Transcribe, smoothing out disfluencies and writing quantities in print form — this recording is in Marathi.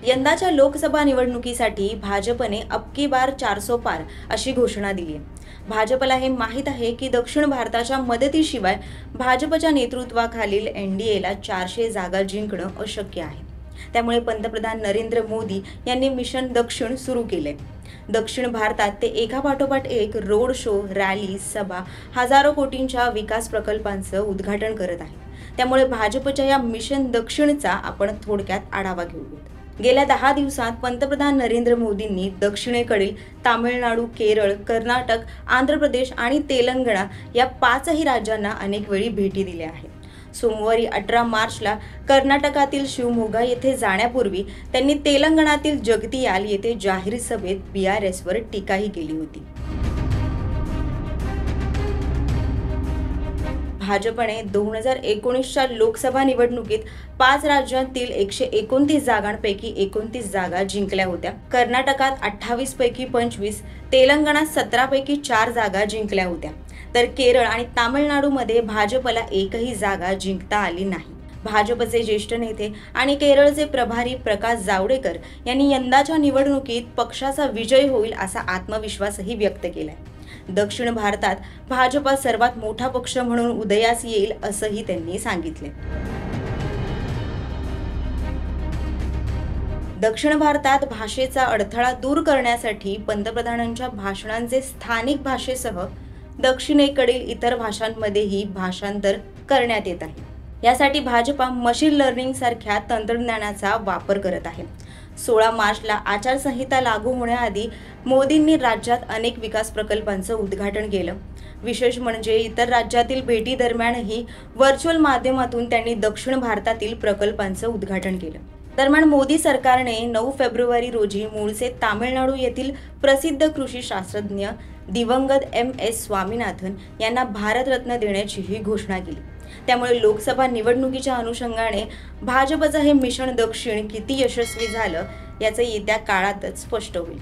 यंदाच्या लोकसभा निवडणुकीसाठी भाजपने अब की बार 400 पार अशी घोषणा दिली आहे। भाजपला हे माहीत आहे की दक्षिण भारताच्या मदतीशिवाय भाजपच्या नेतृत्वाखालील एनडीएला 400 जागा जिंकणं अशक्य आहे। त्यामुळे पंतप्रधान नरेंद्र मोदी यांनी मिशन दक्षिण सुरू केले। दक्षिण भारतात ते एकापाठोपाठ एक रोड शो, रॅली, सभा, हजारो कोटींच्या विकास प्रकल्पांचं उद्घाटन करत आहे। त्यामुळे भाजपच्या या मिशन दक्षिणचा आपण थोडक्यात आढावा घेऊया। गेल्या 10 दिवसात पंतप्रधान नरेंद्र मोदींनी दक्षिणेकडील तामिळनाडू, केरळ, कर्नाटक, आंध्र प्रदेश आणि तेलंगणा या 5ही राज्यांना अनेक वेळी भेटी दिल्या आहेत। सोमवारी 18 मार्चला कर्नाटकातील शिवमोगा येथे जाण्यापूर्वी त्यांनी तेलंगणातील जगतियाल येथे जाहीर सभेत बीआरएसवर टीकाही केली होती। भाजपने 2019च्या लोकसभा निवडणुकीत 5 राज्यांतील 129 जागांपैकी 29 जागा जिंकल्या होत्या। कर्नाटकात 28 पैकी 25, तेलंगणात 17 पैकी 4 जागा जिंकल्या होत्या, तर केरळ आणि तामिळनाडूमध्ये भाजपला एकही जागा जिंकता आली नाही। भाजपचे ज्येष्ठ नेते आणि केरळचे प्रभारी प्रकाश जावडेकर यांनी यंदाच्या निवडणुकीत पक्षाचा विजय होईल असा आत्मविश्वासही व्यक्त केलाय। दक्षिण भारतात भाजपा सर्वात मोठा पक्ष म्हणून उदयास येईल असंही त्यांनी सांगितले। दक्षिण भारतात भाषेचा अडथळा दूर करण्यासाठी पंतप्रधानांच्या भाषणांचे स्थानिक भाषेसह दक्षिणेकडील इतर भाषांमध्येही भाषांतर करण्यात येत आहे। यासाठी भाजपा मशीन लर्निंग सारख्या तंत्रज्ञानाचा वापर करत आहे। 16 मार्चला आचारसंहिता लागू होण्याआधी मोदींनी राज्यात अनेक विकास प्रकल्पांचं उद्घाटन केलं। विशेष म्हणजे इतर राज्यातील भेटी दरम्यानही व्हर्च्युअल माध्यमातून त्यांनी दक्षिण भारतातील प्रकल्पांचं उद्घाटन केलं। दरम्यान मोदी सरकारने 9 फेब्रुवारी रोजी मूळचे तामिळनाडू येथील प्रसिद्ध कृषी शास्त्रज्ञ दिवंगत एम.एस. स्वामीनाथन यांना भारतरत्न देण्याचीही घोषणा केली। त्यामुळे लोकसभा निवडणुकीच्या अनुषंगाने भाजपचं हे मिशन दक्षिण किती यशस्वी झालं याचं येत्या काळातच स्पष्ट होईल।